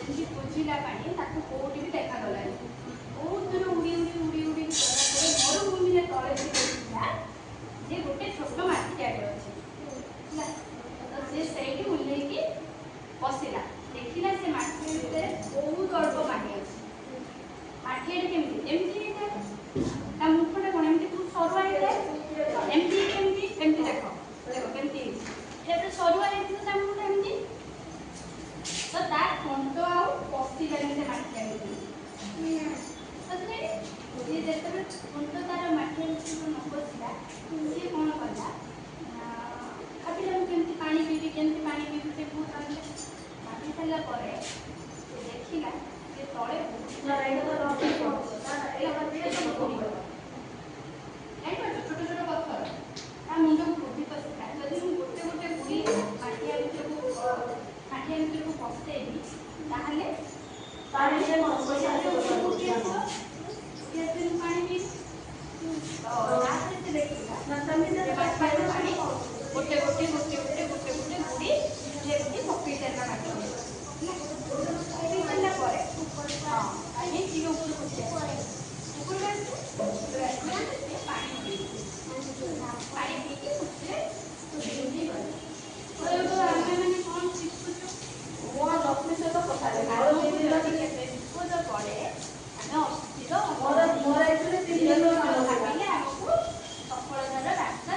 ଯେମିତି ବୁଝିଲା ପାଣି ତାକୁ କୋଉଠି ବି ଦେଖାଗଲାନି। ବହୁତ ଦୂର ଉଡ଼ି ଉଡ଼ି ଉଡ଼ି ଉଡ଼ି ଗଲା ପରେ ମରୁଭୂମିରେ ତଳେ ସେ ଦେଖିଲା ଯେ ଗୋଟେ ଛୋଟ ମାଠିଆଟେ ଅଛି ହେଲା। ତ ସେ ସେଇଠି ଓହ୍ଲେଇକି ବସିଲା, ଦେଖିଲା ସେ ମାଠିଆ ଭିତରେ ବହୁତ ଅଳ୍ପ ପାଣି ଅଛି। ମାଠିଆଟେ କେମିତି ଏମିତି ହେଇଥାଏ, ତା ମୁଖଟା କ'ଣ ଏମିତି ବହୁତ ସରୁଆ ହେଇଥାଏ, ଏମିତି କେମିତି ଏମିତି ଦେଖ ଦେଖ କେମିତି ହେଇଛି, ଏଟା ସରୁଆ ହେଇଥିବ ତା ମୁଖଟା ଏମିତି। ତ ତା ଥଣ୍ଟ ଆଉ ପଶିଲାନି ସେ ମାଠିଆ ଭିତରେ। ସିଏ ଯେତେବେଳେ ଥଣ୍ଟ ତାର ମାଠିଆ ଭିତରକୁ ନ ପଶିଲା, ସିଏ କ'ଣ କଲା, ଭାବିଲା ମୁଁ କେମିତି ପାଣି ପିଇବି କେମିତି ପାଣି ପିଇବି, ସେ ବହୁତ ଭାବି ସାରିଲା ପରେ ସେ ଦେଖିଲା ଯେ ତଳେ ଛୋଟ ଛୋଟ ପଥର ତା ମୁଣ୍ଡକୁ ବୁଦ୍ଧି ପଶିଲା, ଯଦି ମୁଁ ଗୋଟେ ଗୋଟେ ବୁଡ଼ି ମାଠିଆ ଭିତରକୁ ପଶେଇବି ତାହେଲେ ପାଣି ପାଣି ପିଇବି। ତାପରେ ସେ ଦେଖିଲା ପାଣି ଗୋଟେ ଗୋଟେ ଗୋଟେ ଗୋଟେ ଗୋଟେ ଗୋଟେ ବୁଡ଼ି ଯେମିତି ପକେଇ ଚାଲିଲା ମାଟି ପକେଇ ସାରିଲା ପରେ ପାଣି ଟିକେ ଉପରକୁ ଉପରକୁ ଆସିଲା ସେ ପାଣି ପିଇକି ଖୁସିରେ ଗଲା। ଆମେ ମାନେ କ'ଣ ଶିଖୁଛୁ, ଲକ୍ଷ୍ମୀ ସହିତ କଥା ବିପଦ ପଡ଼େ ଆମେ ଅସ୍ଥିର ଭାବିଲେ ଆମକୁ ସଫଳତାର ରାସ୍ତା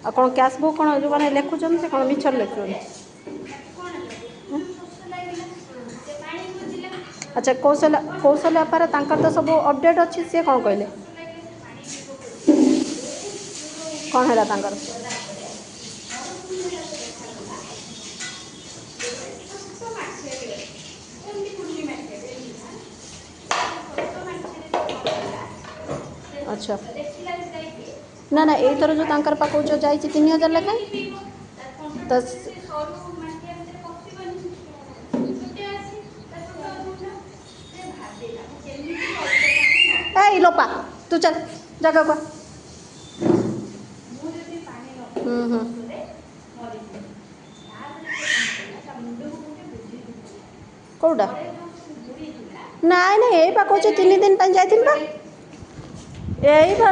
ଆଉ କ'ଣ କ୍ୟାସ୍ ବୁକ୍ କ'ଣ ଯେଉଁମାନେ ଲେଖୁଛନ୍ତି ସେ କ'ଣ ମିଛରେ ଲେଖୁଛନ୍ତି? ଆଚ୍ଛା କୌଶଲ୍ୟା ଅପାର ତାଙ୍କର ତ ସବୁ ଅପଡ଼େଟ୍ ଅଛି, ସିଏ କ'ଣ କହିଲେ, କ'ଣ ହେଲା ତାଙ୍କର? ଆଚ୍ଛା ନା ନା ଏଇଥର ଯେଉଁ ତାଙ୍କର ପାଖକୁ ଯେଉଁ ଯାଇଛି 3000 ଲେଖାଏଁ ତ এই লোপা ତୁ ଚାଲ ଜାଗାକୁ କେଉଁଟା ନାଇଁ ନାଇଁ ଏଇ ପା କହୁଛି 3 ଦିନ ପାଇଁ ଯାଇଥିଲି ବା, ଏଇ ବା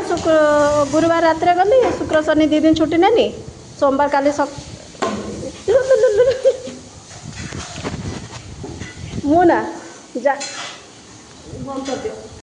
ଗୁରୁବାର ରାତିରେ ଗଲି, ଶୁକ୍ର ଶନି 2 ଦିନ ଛୁଟି ନେଲି, ସୋମବାର କାଲି ମୁଁ ନା ଯା ବନ୍ଦ କରିଦିଅ।